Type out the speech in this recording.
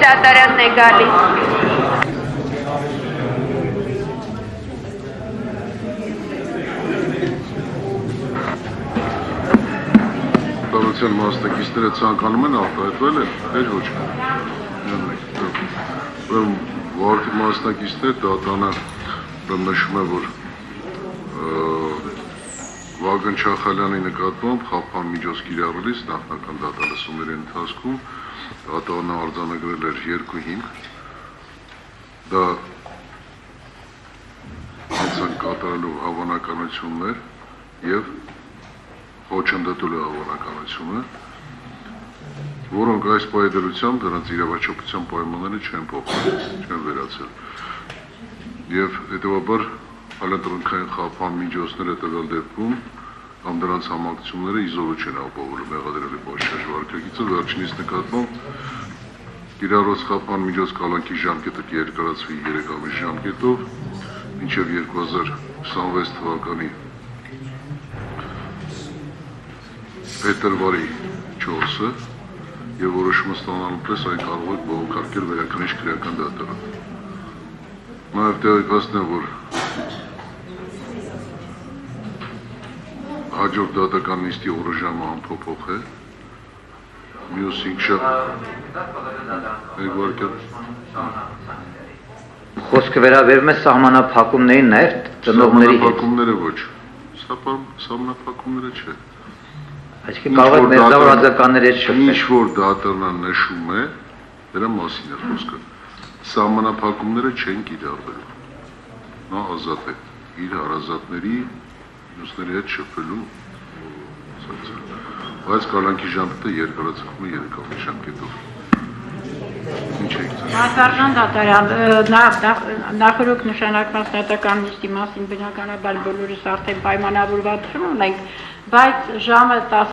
դատարանն է գալիս։ Դատարանության մասնակիցները ցանկանում են արտահայտվել են, թե ոչ։ Վարդի մասնակիցներ դատարանը նշում է, որ Վագն Չախալյանի նկատմամբ խափան միջոց կիրառելիս նախնական դատալսումների ընթացքում դատարանը արձանագրել էր 2 հիմք, դա հանցանք կատարելու հավանականություններ և խոչընդոտելու հավանականությունը, որոնք այս պայմանությամբ դրանց իրավաչափության պայմանները չեն փոխվել, չեն վերացել, և հետևաբար այլընտրանքային խափան միջոցները տվյալ դեպքում կամ դրանց համակցությունները իզորու չեն ապահովելու մեղադրելի բաժշկի վարքագիծը, վերջինիս նկատմամբ կիրառված խափան միջոց կալանքի ժամկետը կերկարացվի 3 ամիս ժամկետով, մինչև 2026 թվականի փետրվարի 4-ը և որոշումը ստանալու պես այն կարող է բողոքարկել վերաքննիչ քրեական դատարան։ Նաև տեղեկացնեմ, որ հաջորդ դատական նիստի օրոժամը անփոփոխ է, մյուս 5 շաբաթ Խոսքը վերաբերում է սահմանափակումներին նաև ծնողների հետ։ Սահմանափակումները ոչ, սահմանափակումները չէ։ Այսինքն կարող է մերձավոր հաձականների հետ շփվել։ Ինչ որ դատարանը նշում է, դրա մասին է խոսքը։ Սահմանափակումները չեն կիրառվելու։ Նա ազատ է իր հարազատների մյուսների հետ շփվելու, բայց կալանքի ժամկետը երկարացվում է 3 ամիս ժամկետով։ Ինչ եք ցանկանում։ Մասարժան դատարան նախորդ նշանակված դատական նիստի մասին բնականաբար բոլորս արդեն պայմանավորվածություն ունենք, բայց ժամը